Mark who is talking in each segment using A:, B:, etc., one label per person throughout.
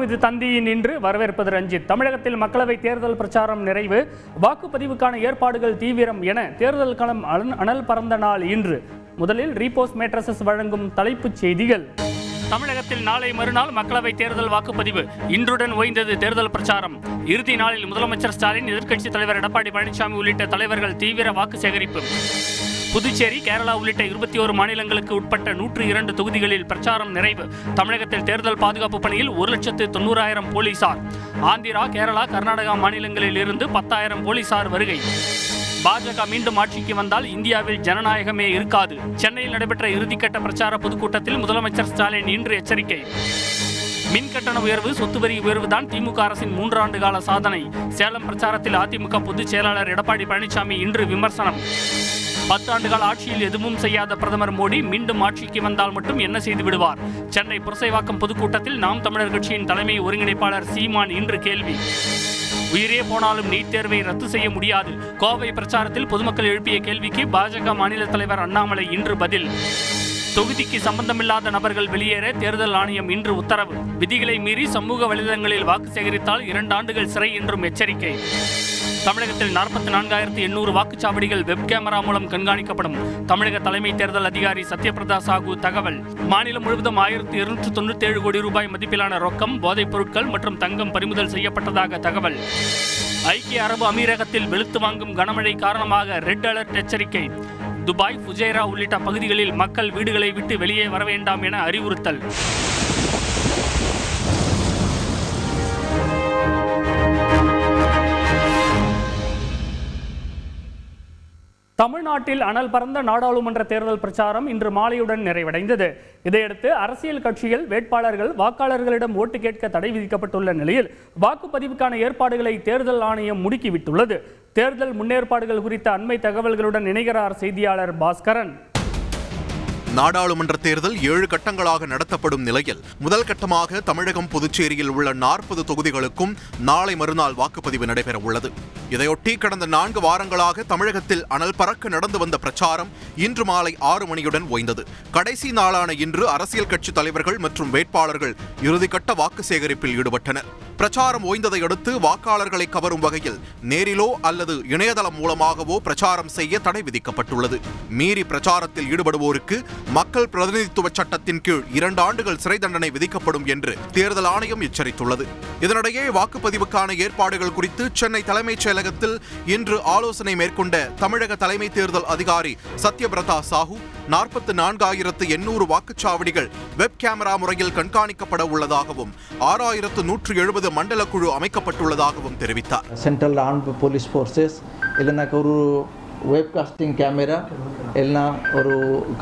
A: வணக்கம். இது தந்தியின் இன்று. வரவேற்பது ரஞ்சித். தமிழகத்தில் மக்களவை தேர்தல் பிரச்சாரம் நிறைவு, வாக்குப்பதிவுக்கான ஏற்பாடுகள் தீவிரம் என தேர்தல் களம் அனல் பறந்த நாள் இன்று. முதலில் ரீபோஸ் மேட்ரஸஸ் வழங்கும் தலைப்புச் செய்திகள். தமிழகத்தில் நாளை மறுநாள் மக்களவை தேர்தல் வாக்குப்பதிவு. இன்றுடன் ஓய்ந்தது தேர்தல் பிரச்சாரம். இறுதி நாளில் முதலமைச்சர் ஸ்டாலின், எதிர்க்கட்சித் தலைவர் எடப்பாடி பழனிசாமி உள்ளிட்ட தலைவர்கள் தீவிர வாக்கு சேகரிப்பு. புதுச்சேரி, கேரளா உள்ளிட்ட 21 மாநிலங்களுக்கு உட்பட்ட 102 தொகுதிகளில் பிரச்சாரம் நிறைவு. தமிழகத்தில் தேர்தல் பாதுகாப்பு பணியில் 1,90,000 போலீசார். ஆந்திரா, கேரளா, கர்நாடகா மாநிலங்களில் இருந்து 10,000 போலீசார் வருகை. பாஜக மீண்டும் ஆட்சிக்கு வந்தால் இந்தியாவில் ஜனநாயகமே இருக்காது. சென்னையில் நடைபெற்ற இறுதிக்கட்ட பிரச்சார பொதுக்கூட்டத்தில் முதலமைச்சர் ஸ்டாலின் இன்று எச்சரிக்கை. மின் கட்டண உயர்வு, சொத்து வரி உயர்வுதான் திமுக அரசின் 3 ஆண்டு கால சாதனை. சேலம் பிரச்சாரத்தில் அதிமுக பொதுச் செயலாளர் எடப்பாடி பழனிசாமி இன்று விமர்சனம். 10 ஆண்டுகால ஆட்சியில் எதுவும் செய்யாத பிரதமர் மோடி மீண்டும் ஆட்சிக்கு வந்தால் மட்டும் என்ன செய்து விடுவார்? சென்னை புரசைவாக்கம் பொதுக்கூட்டத்தில் நாம் தமிழர் கட்சியின் தலைமை ஒருங்கிணைப்பாளர் சீமான் இன்று கேள்வி. உயிரே போனாலும் நீட் தேர்வை ரத்து செய்ய முடியாது. கோவை பிரச்சாரத்தில் பொதுமக்கள் எழுப்பிய கேள்விக்கு பாஜக மாநில தலைவர் அண்ணாமலை இன்று பதில். தொகுதிக்கு சம்பந்தமில்லாத நபர்கள் வெளியேற தேர்தல் ஆணையம் இன்று உத்தரவு. விதிகளை மீறி சமூக வலைதளங்களில் வாக்கு சேகரித்தால் 2 ஆண்டுகள் சிறை என்றும் எச்சரிக்கை. தமிழகத்தில் 44,800 வாக்குச்சாவடிகள் வெப் கேமரா மூலம் கண்காணிக்கப்படும். தமிழக தலைமை தேர்தல் அதிகாரி சத்யபிரதா சாஹூ தகவல். மாநிலம் முழுவதும் 1,297 கோடி ரூபாய் மதிப்பிலான ரொக்கம், போதைப் பொருட்கள் மற்றும் தங்கம் பறிமுதல் செய்யப்பட்டதாக தகவல். ஐக்கிய அரபு அமீரகத்தில் வெளுத்து வாங்கும் கனமழை காரணமாக ரெட் அலர்ட் எச்சரிக்கை. துபாய், ஃபுஜைரா உள்ளிட்ட பகுதிகளில் மக்கள் வீடுகளை விட்டு வெளியே வர வேண்டாம் என அறிவுறுத்தல். தமிழ்நாட்டில் அனல் பறந்த நாடாளுமன்ற தேர்தல் பிரச்சாரம் இன்று மாலையுடன் நிறைவடைந்தது. இதையடுத்து அரசியல் கட்சிகள், வேட்பாளர்கள், வாக்காளர்களிடம் ஓட்டு கேட்க தடை விதிக்கப்பட்டுள்ள நிலையில் வாக்குப்பதிவுக்கான ஏற்பாடுகளை தேர்தல் ஆணையம் முடுக்கிவிட்டுள்ளது. தேர்தல் முன்னேற்பாடுகள் குறித்த அண்மை தகவல்களுடன் இணைகிறார் செய்தியாளர் பாஸ்கரன்.
B: நாடாளுமன்ற தேர்தல் 7 கட்டங்களாக நடத்தப்படும் நிலையில் முதல் கட்டமாக தமிழகம், புதுச்சேரியில் உள்ள 40 தொகுதிகளுக்கும் நாளை மறுநாள் வாக்குப்பதிவு நடைபெற உள்ளது. இதையொட்டி கடந்த 4 வாரங்களாக தமிழகத்தில் அனல் பறக்க நடந்து வந்த பிரச்சாரம் இன்று மாலை 6 மணியுடன் ஓய்ந்தது. கடைசி நாளான இன்று அரசியல் கட்சி தலைவர்கள் மற்றும் வேட்பாளர்கள் இறுதிக்கட்ட வாக்கு சேகரிப்பில் ஈடுபட்டனர். பிரச்சாரம் ஓய்ந்ததை அடுத்து வாக்காளர்களை கவரும் வகையில் நேரிலோ அல்லது இணையதளம் மூலமாகவோ பிரச்சாரம் செய்ய தடை விதிக்கப்பட்டுள்ளது. மீறி பிரச்சாரத்தில் ஈடுபடுவோருக்கு மக்கள் பிரதிநிதித்துவ சட்டத்தின் கீழ் 2 ஆண்டுகள் சிறை தண்டனை விதிக்கப்படும் என்று தேர்தல் ஆணையம் எச்சரித்துள்ளது. இதனிடையே வாக்குப்பதிவுக்கான ஏற்பாடுகள் குறித்து சென்னை தலைமைச் செயலகத்தில் இன்று ஆலோசனை மேற்கொண்ட தமிழக தலைமை தேர்தல் அதிகாரி சத்யபிரதா சாஹூ 44,800 வாக்குச்சாவடிகள் வெப் கேமரா முறையில் கண்காணிக்கப்பட உள்ளதாகவும் 6,170 மண்டல குழு அமைக்கப்பட்டுள்ளதாகவும் தெரிவித்தார்.
C: சென்ட்ரல் ஆர்ம்டு போலீஸ் ஃபோர்ஸஸ் இல்லைனா ஒரு வெப்காஸ்டிங் கேமரா இல்லைனா ஒரு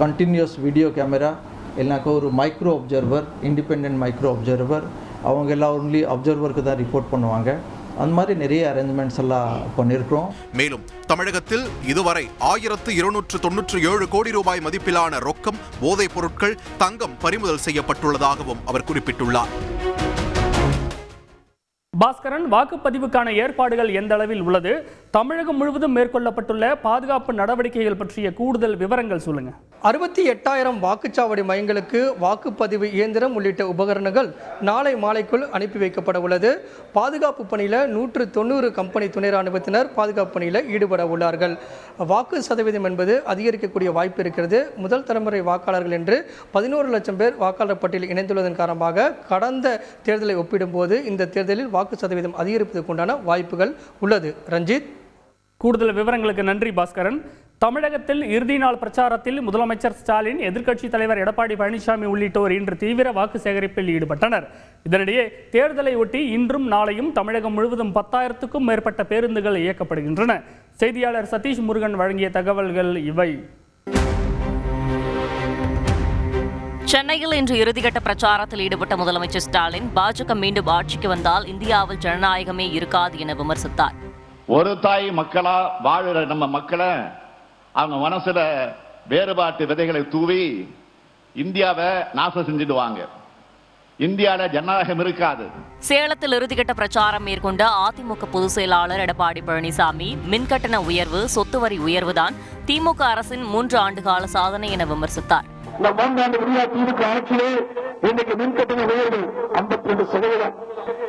C: கண்டினியூஸ் வீடியோ கேமரா இல்லைனாக்கா ஒரு micro observer, independent micro observer, அவங்க எல்லாம் ஒன்லி அப்சர்வருக்கு தான் ரிப்போர்ட் பண்ணுவாங்க. அந்த மாதிரி நிறைய அரேஞ்ச்மெண்ட்ஸ் எல்லாம் பண்ணியிருக்கிறோம்.
B: மேலும் தமிழகத்தில் இதுவரை 1,297 கோடி ரூபாய் மதிப்பிலான ரொக்கம், போதைப் பொருட்கள், தங்கம் பறிமுதல் செய்யப்பட்டுள்ளதாகவும் அவர் குறிப்பிட்டுள்ளார்.
A: பாஸ்கரன், வாக்குப்பதிவுக்கான ஏற்பாடுகள் எந்த அளவில் உள்ளது? தமிழகம் முழுவதும் மேற்கொள்ளப்பட்டுள்ள பாதுகாப்பு நடவடிக்கைகள் பற்றிய கூடுதல் விவரங்கள் சொல்லுங்க.
D: 68,000 வாக்குச்சாவடி மையங்களுக்கு வாக்குப்பதிவு இயந்திரம் உள்ளிட்ட உபகரணங்கள் நாளை மாலைக்குள் அனுப்பி வைக்கப்பட உள்ளது. பாதுகாப்பு பணியில் 190 கம்பெனி துணை ராணுவத்தினர் பாதுகாப்பு பணியில் ஈடுபட உள்ளார்கள். வாக்கு சதவீதம் என்பது அதிகரிக்கக்கூடிய வாய்ப்பு இருக்கிறது. முதல் தலைமுறை வாக்காளர்கள் என்று 11 லட்சம் பேர் வாக்காளர் பட்டியலில் இணைந்துள்ளதன் காரணமாக கடந்த தேர்தலை ஒப்பிடும்போது இந்த தேர்தலில் வாக்கு சதவீதம் அதிகரிப்பதற்குண்டான வாய்ப்புகள் உள்ளது. ரஞ்சித்,
A: கூடுதல் விவரங்களுக்கு நன்றி பாஸ்கரன். தமிழகத்தில் இறுதி நாள் பிரச்சாரத்தில் முதலமைச்சர் ஸ்டாலின், எதிர்க்கட்சித் தலைவர் எடப்பாடி பழனிசாமி உள்ளிட்டோர் இன்று தீவிர வாக்கு சேகரிப்பில் ஈடுபட்டனர். இதனிடையே தேர்தலை ஒட்டி இன்றும் நாளையும் தமிழகம் முழுவதும் 10,000க்கும் மேற்பட்ட பேருந்துகள் இயக்கப்படுகின்றன. செய்தியாளர் சதீஷ் முருகன் வழங்கிய தகவல்கள் இவை.
E: சென்னையில் இன்று இறுதிக்கட்ட பிரச்சாரத்தில் ஈடுபட்ட முதலமைச்சர் ஸ்டாலின், பாஜக மீண்டும் ஆட்சிக்கு வந்தால் இந்தியாவில் ஜனநாயகமே இருக்காது என விமர்சித்தார்.
F: ஒரு தாய் மக்களா வாழுற நம்ம மக்களை அவங்க மனசுல வேறுபாட்டு விதைகளை தூவி இந்தியாவை நாசம் செஞ்சிடுவாங்க. இந்தியால ஜனநாயகம் இருக்காது.
E: சேலத்தில் இறுதிக்கட்ட பிரச்சாரம் மேற்கொண்ட அதிமுக பொதுச் செயலாளர் எடப்பாடி பழனிசாமி, மின்கட்டண உயர்வு, சொத்து வரி உயர்வுதான் திமுக அரசின் 3 ஆண்டு கால சாதனை என விமர்சித்தார்.
G: இந்த 3 ஆண்டு திமுக ஆட்சியில் இன்னைக்கு மின்கட்டண உயர்வு 52%,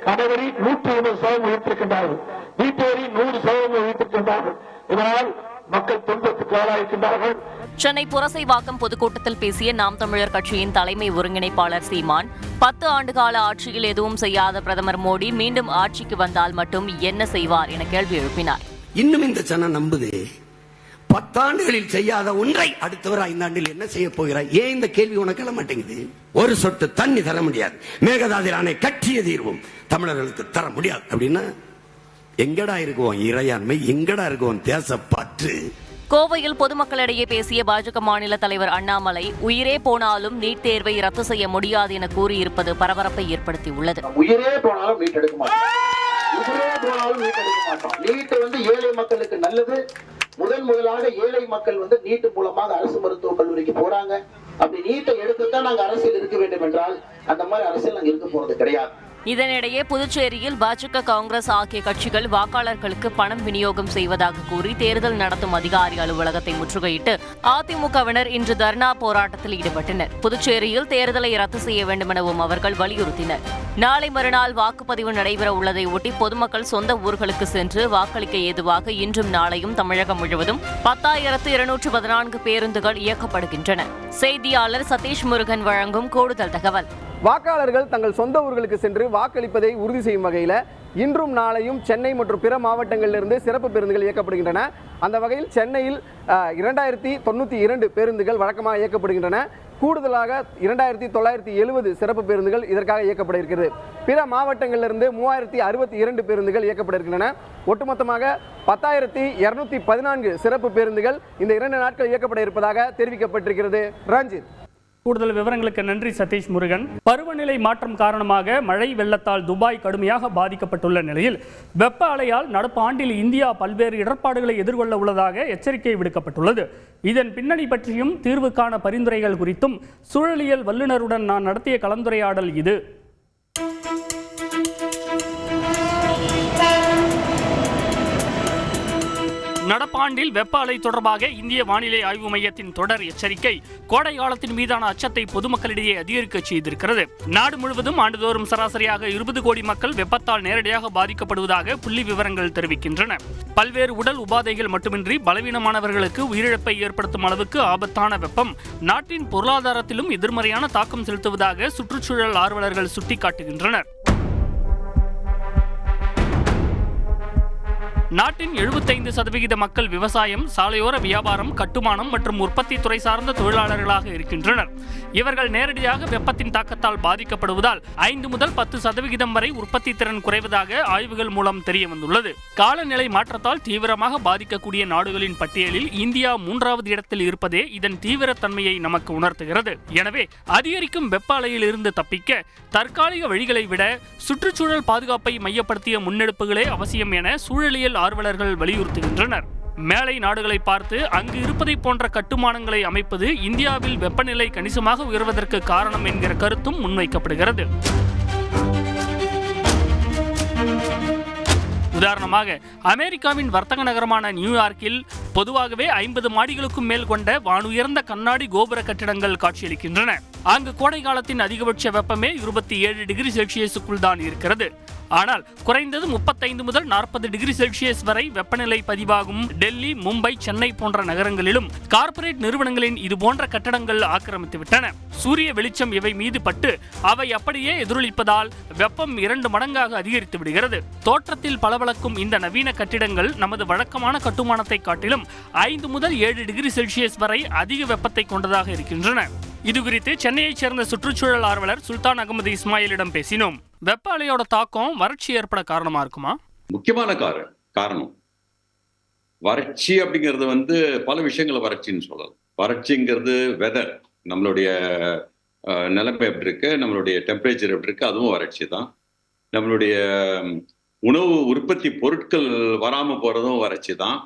G: கடவரி 120% உயர்த்திருக்கின்றார்கள், வீட்டேரி 100% உயர்த்திருக்கின்றார்கள். இதனால் மக்கள் துன்பத்துக்கு ஆளாயிருக்கின்றார்கள்.
E: சென்னை புரசைவாக்கம் பொதுக்கூட்டத்தில் பேசிய நாம் தமிழர் கட்சியின் தலைமை ஒருங்கிணைப்பாளர் சீமான், 10 ஆண்டுகால ஆட்சியில் எதுவும் செய்யாத பிரதமர் மோடி மீண்டும் ஆட்சிக்கு வந்தால் மட்டும் என்ன செய்வார் என கேள்வி எழுப்பினார்.
H: இன்னும் இந்த ஜனம் நம்புது 10 ஆண்டுகளில் செய்யாத ஒன்றை அடுத்தவர் 5 ஆண்டில் என்ன செய்ய போகிறார்? ஏன் இந்த கேள்வி உனக்கு எழ மாட்டேங்குது? ஒரு சொட்டு தண்ணி தர முடியாது, மேகதாது அணை கட்டிய தீர்வும் தமிழர்களுக்கு தர முடியாது அப்படின்னா எங்கடா இருக்குவோம் இறையாண்மை? எங்கடா இருக்குவோம் தேசப்பற்று?
E: கோவையில் பொதுமக்களிடையே பேசிய பாஜக மாநில தலைவர் அண்ணாமலை, உயிரே போனாலும் நீட் தேர்வை ரத்து செய்ய முடியாது என கூறியிருப்பது பரபரப்பை ஏற்படுத்தியுள்ளது.
G: உயிரே போனாலும் நீட் எடுக்க மாட்டோம், உயிரே போனாலும் நீட் எடுக்க மாட்டோம். நீட் ஏழை மக்களுக்கு நல்லது. முதலாக ஏழை மக்கள் நீட் மூலமாக அரசு மருத்துவக் கல்லூரிக்கு போறாங்க. அப்படி நீட்டை எடுத்துதான் நாங்க அரசியல் இருக்க வேண்டும் என்றால் அந்த மாதிரி அரசியல் நாங்க இருக்க போறது கிடையாது.
E: இதனிடையே புதுச்சேரியில் பாஜக, காங்கிரஸ் ஆகிய கட்சிகள் வாக்காளர்களுக்கு பணம் விநியோகம் செய்வதாக கூறி தேர்தல் நடத்தும் அதிகாரி அலுவலகத்தை முற்றுகையிட்டு அதிமுகவினர் இன்று தர்ணா போராட்டத்தில் ஈடுபட்டனர். புதுச்சேரியில் தேர்தலை ரத்து செய்ய வேண்டும் எனவும் அவர்கள் வலியுறுத்தினர். நாளை மறுநாள் வாக்குப்பதிவு நடைபெற உள்ளதை ஒட்டி பொதுமக்கள் சொந்த ஊர்களுக்கு சென்று வாக்களிக்க ஏதுவாக இன்றும் நாளையும் தமிழகம் முழுவதும் 10,214 பேருந்துகள் இயக்கப்படுகின்றன. செய்தியாளர் சதீஷ் முருகன் வழங்கும் கூடுதல் தகவல்.
I: வாக்காளர்கள் தங்கள் சொந்த ஊர்களுக்கு சென்று வாக்களிப்பதை உறுதி செய்யும் வகையில் இன்றும் நாளையும் சென்னை மற்றும் பிற மாவட்டங்களிலிருந்து சிறப்பு பேருந்துகள் இயக்கப்படுகின்றன. அந்த வகையில் சென்னையில் 2092 பேருந்துகள் வழக்கமாக இயக்கப்படுகின்றன. கூடுதலாக 2970 சிறப்பு பேருந்துகள் இதற்காக இயக்கப்பட இருக்கிறது. பிற மாவட்டங்களிலிருந்து 3062 பேருந்துகள் இயக்கப்பட இருக்கின்றன. ஒட்டுமொத்தமாக 10,214 சிறப்பு பேருந்துகள் இந்த 2 நாட்கள் இயக்கப்பட இருப்பதாக தெரிவிக்கப்பட்டிருக்கிறது. ரஞ்சித்.
A: கூடுதல் விவரங்களுக்கு நன்றி சதீஷ் முருகன். பருவநிலை மாற்றம் காரணமாக மழை வெள்ளத்தால் துபாய் கடுமையாக பாதிக்கப்பட்டுள்ள நிலையில் வெப்ப அலையால் நடப்பு ஆண்டில் இந்தியா பல்வேறு இடர்பாடுகளை எதிர்கொள்ள உள்ளதாக எச்சரிக்கை விடுக்கப்பட்டுள்ளது. இதன் பின்னணி பற்றியும் தீர்வுக்கான பரிந்துரைகள் குறித்தும் சூழலியல் வல்லுநருடன் நான் நடத்திய கலந்துரையாடல் இது. நடப்பாண்டில் வெப்ப அலை தொடர்பாக இந்திய வானிலை ஆய்வு மையத்தின் தொடர் எச்சரிக்கை கோடை காலத்தின் மீதான அச்சத்தை பொதுமக்களிடையே அதிகரிக்க செய்திருக்கிறது. நாடு முழுவதும் ஆண்டுதோறும் சராசரியாக 20 கோடி மக்கள் வெப்பத்தால் நேரடியாக பாதிக்கப்படுவதாக புள்ளி விவரங்கள் தெரிவிக்கின்றன. பல்வேறு உடல் உபாதைகள் மட்டுமின்றி பலவீனமானவர்களுக்கு உயிரிழப்பை ஏற்படுத்தும் அளவுக்கு ஆபத்தான வெப்பம் நாட்டின் பொருளாதாரத்திலும் எதிர்மறையான தாக்கம் செலுத்துவதாக சுற்றுச்சூழல் ஆர்வலர்கள் சுட்டிக்காட்டுகின்றனர். நாட்டின் 75% மக்கள் விவசாயம், சாலையோர வியாபாரம், கட்டுமானம் மற்றும் உற்பத்தி துறை சார்ந்த தொழிலாளர்களாக இருக்கின்றனர். இவர்கள் நேரடியாக வெப்பத்தின் தாக்கத்தால் பாதிக்கப்படுவதால் 5 முதல் 10% வரை உற்பத்தி திறன் குறைவதாக ஆய்வுகள் மூலம் தெரிய வந்துள்ளது. காலநிலை மாற்றத்தால் தீவிரமாக பாதிக்கக்கூடிய நாடுகளின் பட்டியலில் இந்தியா 3வது இடத்தில் இருப்பதே இதன் தீவிரத்தன்மையை நமக்கு உணர்த்துகிறது. எனவே அதிகரிக்கும் வெப்ப அலையில் இருந்து தப்பிக்க தற்காலிக வழிகளை விட சுற்றுச்சூழல் பாதுகாப்பை மையப்படுத்திய முன்னெடுப்புகளே அவசியம் என சூழலியல் ஆர்வலர்கள் வலியுறுத்துகின்றனர். மேலை நாடுகளை பார்த்து அங்கு இருப்பதை போன்ற கட்டுமானங்களை அமைப்பது இந்தியாவில் வெப்பநிலை கணிசமாக உயர்வதற்கு காரணம் என்கிற கருத்தும் முன்வைக்கப்படுகிறது. உதாரணமாக அமெரிக்காவின் வர்த்தக நகரமான நியூயார்க்கில் பொதுவாகவே 50 மாடிகளுக்கும் மேல் கொண்ட வானுயர்ந்த கண்ணாடி கோபுர கட்டிடங்கள் காட்சியளிக்கின்றன. அங்கு கோடை காலத்தின் அதிகபட்ச வெப்பமே 27 டிகிரி செல்சியஸுக்குள் தான் இருக்கிறது. ஆனால் குறைந்தது 35 முதல் 40 டிகிரி செல்சியஸ் வரை வெப்பநிலை பதிவாகும் டெல்லி, மும்பை, சென்னை போன்ற நகரங்களிலும் கார்ப்பரேட் நிறுவனங்களின் இதுபோன்ற கட்டடங்கள் ஆக்கிரமித்துவிட்டன. சூரிய வெளிச்சம் இவை மீது பட்டு அவை அப்படியே எதிரொலிப்பதால் வெப்பம் 2 மடங்காக அதிகரித்து விடுகிறது. தோற்றத்தில் பளபளக்கும் இந்த நவீன கட்டிடங்கள் நமது வழக்கமான கட்டுமானத்தை காட்டிலும் 5 முதல் 7 டிகிரி செல்சியஸ் வரை அதிக வெப்பத்தை கொண்டதாக இருக்கின்றன. இதுகுறித்து சென்னையைச் சேர்ந்த சுற்றுச்சூழல் ஆர்வலர் சுல்தான் அகமது இஸ்மாயிலிடம் பேசினோம். வெப்ப அலையோட தாக்கம் வறட்சி ஏற்பட காரணமா இருக்குமா?
J: முக்கியமான காரணம் வறட்சி அப்படிங்கிறது பல விஷயங்களை வறட்சின்னு சொல்லலாம். வறட்சிங்கிறது வெதர், நம்மளுடைய நிலைமை எப்படி இருக்கு, நம்மளுடைய டெம்பரேச்சர் எப்படி இருக்கு, அதுவும் வறட்சி தான். நம்மளுடைய உணவு உற்பத்தி பொருட்கள் வராம போறதும் வறட்சி தான்.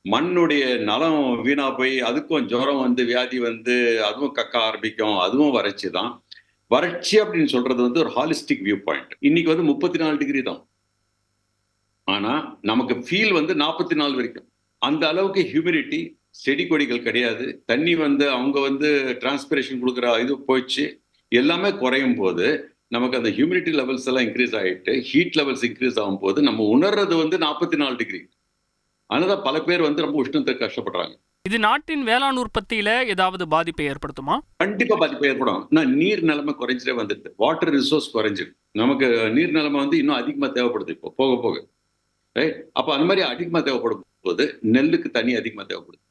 J: மண்ணுடைய நலம் வீணா போய் அதுக்கும் ஜுரம் வியாதி அதுவும் கக்க ஆரம்பிக்கும், அதுவும் வறட்சி தான். வறட்சி அப்படின்னு சொல்றது ஒரு ஹாலிஸ்டிக் வியூ பாயிண்ட். இன்னைக்கு 34 டிகிரி தான், ஆனா நமக்கு ஃபீல் 44 வரைக்கும். அந்த அளவுக்கு ஹியூமிடிட்டி, செடி கொடிகள் கிடையாது, தண்ணி அவங்க டிரான்ஸ்பிரேஷன் கொடுக்குற இது போயிடுச்சு. எல்லாமே குறையும் போது நமக்கு அந்த ஹியூமிடிட்டி லெவல்ஸ் எல்லாம் இன்க்ரீஸ் ஆகிட்டு ஹீட் லெவல்ஸ் இன்க்ரீஸ் ஆகும் போது நம்ம உணர்றது வந்து 44 டிகிரி. அதனால பல பேர் வந்து ரொம்ப உஷ்ணத்துக்கு கஷ்டப்படுறாங்க.
A: இது நாட்டின் வேளாண் உற்பத்தியில ஏதாவது பாதிப்பை ஏற்படுத்துமா?
J: கண்டிப்பா பாதிப்பு ஏற்படும். நீர் நிலைமை குறைஞ்சிட்டே வந்துடுது, வாட்டர் ரிசோர்ஸ் குறைஞ்சிருக்கு. நமக்கு நீர் நிலைமை வந்து இன்னும் அதிகமா தேவைப்படுது இப்போ போக போக, ரைட்? அப்போ அந்த மாதிரி அதிகமா தேவைப்படும் போது நெல்லுக்கு தண்ணி அதிகமா தேவைப்படுது.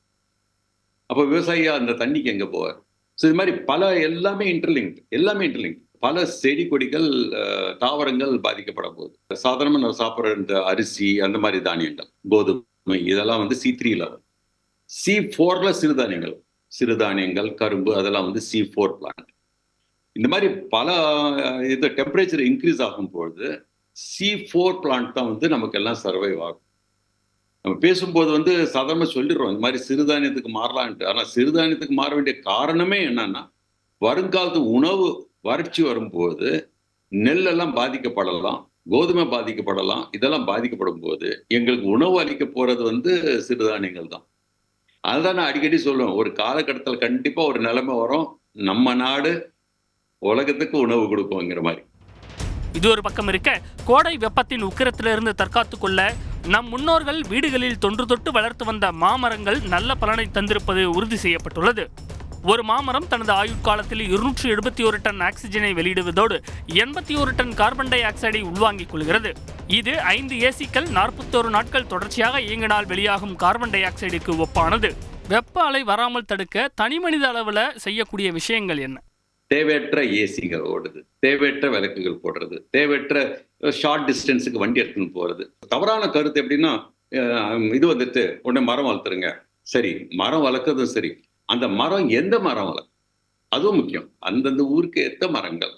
J: அப்போ விவசாயியா அந்த தண்ணிக்கு எங்க போவார்? ஸோ இது மாதிரி பல எல்லாமே இன்டர்லிங்க். பல செடி கொடிகள் தாவரங்கள் பாதிக்கப்பட போகுது. சாதாரணமாக நம்ம சாப்பிட்ற இந்த அரிசி அந்த மாதிரி தானியங்கள், கோதுமை, இதெல்லாம் வந்து C3 லெவல். C4ல சிறுதானியங்கள், கரும்பு, அதெல்லாம் வந்து C4 பிளான்ட். இந்த மாதிரி பல இது டெம்பரேச்சர் இன்க்ரீஸ் ஆகும்பொழுது C4 பிளான்ட் தான் வந்து நமக்கு எல்லாம் சர்வைவ் ஆகும். நம்ம பேசும்போது வந்து சாதாரணமாக சொல்லிடுறோம் இந்த மாதிரி சிறுதானியத்துக்கு மாறலான்ட்டு. ஆனால் சிறுதானியத்துக்கு மாற வேண்டிய காரணமே என்னன்னா, வருங்காலத்து உணவு வறட்சி வரும்போது நெல்லெல்லாம் பாதிக்கப்படலாம், கோதுமை பாதிக்கப்படலாம். இதெல்லாம் பாதிக்கப்படும் போது எங்களுக்கு உணவு அளிக்க போறது வந்து சிறுதானியங்கள் தான். அதுதான் நான் அடிக்கடி சொல்லுவேன், ஒரு காலகட்டத்தில் கண்டிப்பா ஒரு நிலைமை வரும், நம்ம நாடு உலகத்துக்கு உணவு கொடுக்குங்கிற மாதிரி.
A: இது ஒரு பக்கம் இருக்க, கோடை வெப்பத்தின் உக்கிரத்திலிருந்து தற்காத்துக் கொள்ள நம் முன்னோர்கள் வீடுகளில் தொன்று தொட்டு வளர்த்து வந்த மாமரங்கள் நல்ல பலனை தந்திருப்பது உறுதி செய்யப்பட்டுள்ளது. ஒரு மாமரம் தனது ஆயுட்காலத்தில் 271 டன் ஆக்சிஜனை வெளியிடுவதோடு 81 டன் கார்பன் டை ஆக்சைடை உள்வாங்கிக் கொள்கிறது. இது 5 ஏசிக்கள் 41 நாட்கள் தொடர்ச்சியாக இயங்கினால் வெளியாகும் கார்பன் டை ஆக்சைடுக்கு ஒப்பானது. வெப்ப அலை வராமல் தடுக்க தனிமனித அளவில் செய்யக்கூடிய விஷயங்கள் என்ன?
J: தேவையற்ற ஏசிகள் ஓடுது, தேவையற்ற விளக்குகள் போடுறது, தேவையற்ற ஷார்ட் டிஸ்டன்ஸுக்கு வண்டி எடுத்துன்னு போறது. தவறான கருத்து எப்படின்னா, இது வந்துட்டு உடனே மரம் வளர்த்துருங்க. சரி, மரம் வளர்க்கறதும் சரி, அந்த மரம் எந்த மரம் வளர்க்கும் அதுவும் முக்கியம். அந்தந்த ஊருக்கு ஏற்ற மரங்கள்,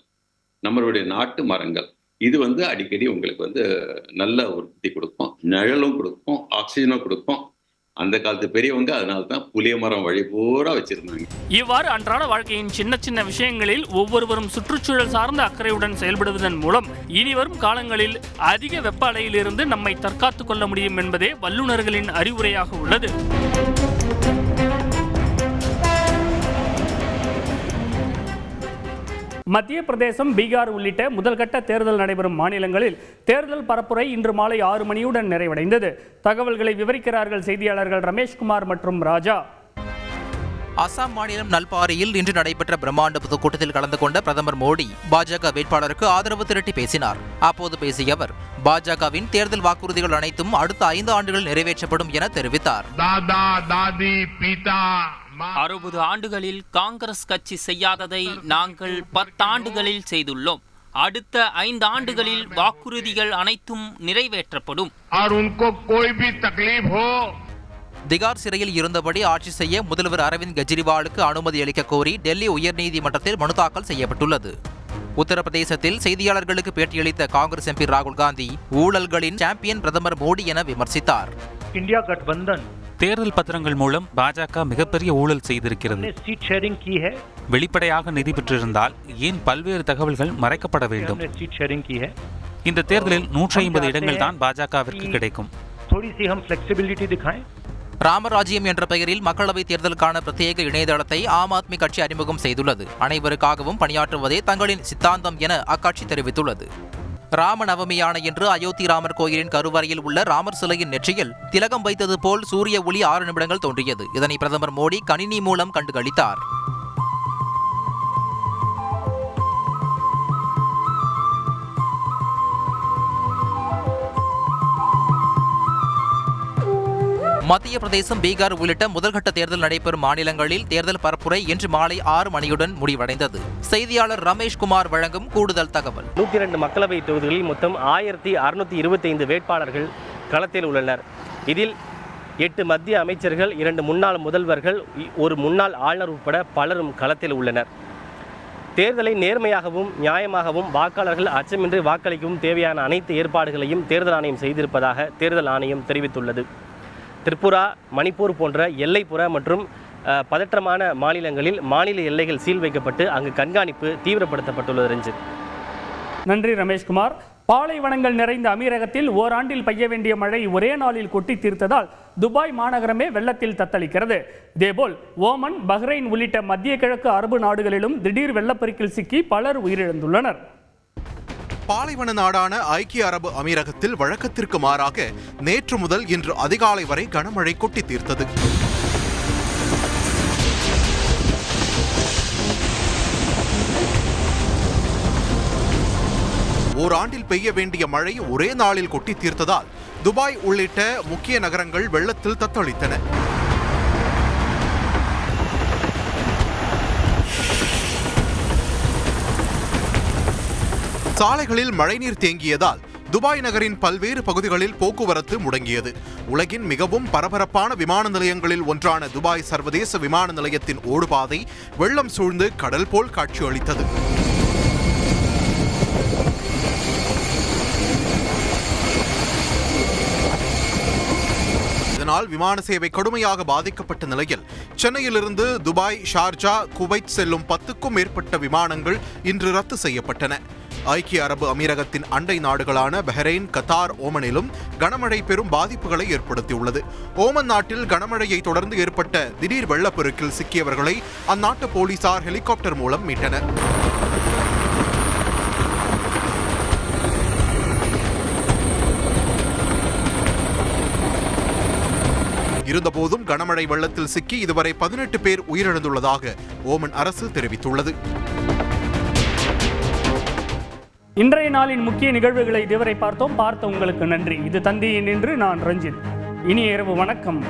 J: நம்மளுடைய நாட்டு மரங்கள், இது வந்து அடிக்கடி உங்களுக்கு வந்து நல்ல உற்பத்தி கொடுக்கும், நிழலும் கொடுக்கும், ஆக்சிஜனும் கொடுக்கும். அந்த காலத்து பெரியவங்க அதனால தான் புளிய மரம் வழி பூரா வச்சிருந்தாங்க.
A: இவ்வாறு அன்றாட வாழ்க்கையின் சின்ன சின்ன விஷயங்களில் ஒவ்வொருவரும் சுற்றுச்சூழல் சார்ந்த அக்கறையுடன் செயல்படுவதன் மூலம் இனிவரும் காலங்களில் அதிக வெப்ப அலையிலிருந்து நம்மை தற்காத்துக் கொள்ள முடியும் என்பதே வல்லுநர்களின் அறிவுரையாக உள்ளது. மத்திய பிரதேசம், பீகார் உள்ளிட்ட முதல்கட்ட தேர்தல் நடைபெறும் மாநிலங்களில் தேர்தல் பரப்புரை இன்று மாலை 6 மணியுடன் நிறைவடைந்தது. தகவல்களை விவரிக்கிறார்கள் செய்தியாளர்கள் ரமேஷ்குமார் மற்றும் ராஜா.
K: அசாம் மாநிலம் நல்பாரியில் இன்று நடைபெற்ற பிரம்மாண்ட பொதுக்கூட்டத்தில் கலந்து கொண்ட பிரதமர் மோடி பாஜக வேட்பாளருக்கு ஆதரவு திரட்டி பேசினார். அப்போது பேசிய அவர், பாஜகவின் தேர்தல் வாக்குறுதிகள் அனைத்தும் அடுத்த 5 ஆண்டுகள் நிறைவேற்றப்படும் என தெரிவித்தார்.
L: 60 ஆண்டுகளில் காங்கிரஸ் கட்சி செய்யாததை நாங்கள் 10 ஆண்டுகளில் செய்துள்ளோம். அடுத்த 5 ஆண்டுகளில் வாக்குறுதிகள் அனைத்தும் நிறைவேற்றப்படும்.
K: திகார் சிறையில் இருந்தபடி ஆட்சி செய்ய முதல்வர் அரவிந்த் கெஜ்ரிவாலுக்கு அனுமதி அளிக்க கோரி டெல்லி உயர்நீதிமன்றத்தில் மனு தாக்கல் செய்யப்பட்டுள்ளது. உத்தரப்பிரதேசத்தில் செய்தியாளர்களுக்கு பேட்டியளித்த காங்கிரஸ் எம்பி ராகுல் காந்தி ஊழல்களின் சாம்பியன் பிரதமர் மோடி என விமர்சித்தார்.
M: இந்தியா கட்பந்தன் தேர்தல் பத்திரங்கள் மூலம் பாஜக மிகப்பெரிய ஊழல் செய்திருக்கிறது. வெளிப்படையாக நிதி பெற்றிருந்தால் ஏன் பல்வேறு தகவல்கள் மறைக்கப்பட வேண்டும்? இந்த தேர்தலில் 150 இடங்கள் தான் பாஜகவிற்கு கிடைக்கும்.
K: ராமராஜ்யம் என்ற பெயரில் மக்களவைத் தேர்தலுக்கான பிரத்யேக இணையதளத்தை ஆம் ஆத்மி கட்சி அறிமுகம் செய்துள்ளது. அனைவருக்காகவும் பணியாற்றுவதே தங்களின் சித்தாந்தம் என அக்கட்சி தெரிவித்துள்ளது. ராமநவமியான இன்று அயோத்தி ராமர் கோயிலின் கருவறையில் உள்ள ராமர் சிலையின் நெற்றியில் திலகம் வைத்தது போல் சூரிய ஒளி 6 நிமிடங்கள் தோன்றியது. இதனை பிரதமர் மோடி கணினி மூலம் கண்டுகளித்தார். மத்திய பிரதேசம், பீகார் உள்ளிட்ட முதல்கட்ட தேர்தல் நடைபெறும் மாநிலங்களில் தேர்தல் பரப்புரை இன்று மாலை 6 மணியுடன் முடிவடைந்தது. செய்தியாளர் ரமேஷ்குமார் வழங்கும் கூடுதல் தகவல்.
N: 102 மக்களவை தொகுதிகளில் மொத்தம் 1625 வேட்பாளர்கள் களத்தில் உள்ளனர். இதில் 8 மத்திய அமைச்சர்கள், 2 முன்னாள் முதல்வர்கள், ஒரு முன்னாள் ஆளுநர் உட்பட பலரும் களத்தில் உள்ளனர். தேர்தலை நேர்மையாகவும் நியாயமாகவும் வாக்காளர்கள் அச்சமின்றி வாக்களிக்கவும் தேவையான அனைத்து ஏற்பாடுகளையும் தேர்தல் ஆணையம் செய்திருப்பதாக தேர்தல் ஆணையம் தெரிவித்துள்ளது. திரிபுரா, மணிப்பூர் போன்ற எல்லைப்புற மற்றும் பதற்றமான மாநிலங்களில் மாநில எல்லைகள் சீல் வைக்கப்பட்டு அங்கு கண்காணிப்பு தீவிரப்படுத்தப்பட்டுள்ளது. ரஞ்சித்.
A: நன்றி ரமேஷ்குமார். பாலைவனங்கள் நிறைந்த அமீரகத்தில் ஓராண்டில் பெய்ய வேண்டிய மழை ஒரே நாளில் கொட்டி தீர்த்ததால் துபாய் மாநகரமே வெள்ளத்தில் தத்தளிக்கிறது. இதேபோல் ஓமன், பஹ்ரைன் உள்ளிட்ட மத்திய கிழக்கு அரபு நாடுகளிலும் திடீர் வெள்ளப்பெருக்கில் சிக்கி பலர் உயிரிழந்துள்ளனர்.
B: பாலைவன நாடான ஐக்கிய அரபு அமீரகத்தில் வழக்கத்திற்கு மாறாக நேற்று முதல் இன்று அதிகாலை வரை கனமழை கொட்டி தீர்த்தது. ஓராண்டில் பெய்ய வேண்டிய மழை ஒரே நாளில் கொட்டி தீர்த்ததால் துபாய் உள்ளிட்ட முக்கிய நகரங்கள் வெள்ளத்தில் தத்தளித்தன. சாலைகளில் மழைநீர் தேங்கியதால் துபாய் நகரின் பல்வேறு பகுதிகளில் போக்குவரத்து முடங்கியது. உலகின் மிகவும் பரபரப்பான விமான நிலையங்களில் ஒன்றான துபாய் சர்வதேச விமான நிலையத்தின் ஓடுபாதை வெள்ளம் சூழ்ந்து கடல் போல் காட்சியளித்தது. இதனால் விமான சேவை கடுமையாக பாதிக்கப்பட்ட நிலையில் சென்னையிலிருந்து துபாய், ஷார்ஜா, குவைத் செல்லும் 10க்கும் மேற்பட்ட விமானங்கள் இன்று ரத்து செய்யப்பட்டன. ஐக்கிய அரபு அமீரகத்தின் அண்டை நாடுகளான பஹ்ரைன், கத்தார், ஓமனிலும் கனமழை பெரும் பாதிப்புகளை ஏற்படுத்தியுள்ளது. ஓமன் நாட்டில் கனமழையை தொடர்ந்து ஏற்பட்ட திடீர் வெள்ளப்பெருக்கில் சிக்கியவர்களை அந்நாட்டு போலீசார் ஹெலிகாப்டர் மூலம் மீட்டனர். இருந்தபோதும் கனமழை வெள்ளத்தில் சிக்கி இதுவரை 18 பேர் உயிரிழந்துள்ளதாக ஓமன் அரசு தெரிவித்துள்ளது.
A: இன்றைய நாளின் முக்கிய நிகழ்வுகளை இதுவரை பார்த்த உங்களுக்கு நன்றி. இது தந்தையின் என்று நான் ரஞ்சித். இனிய இரவு வணக்கம்.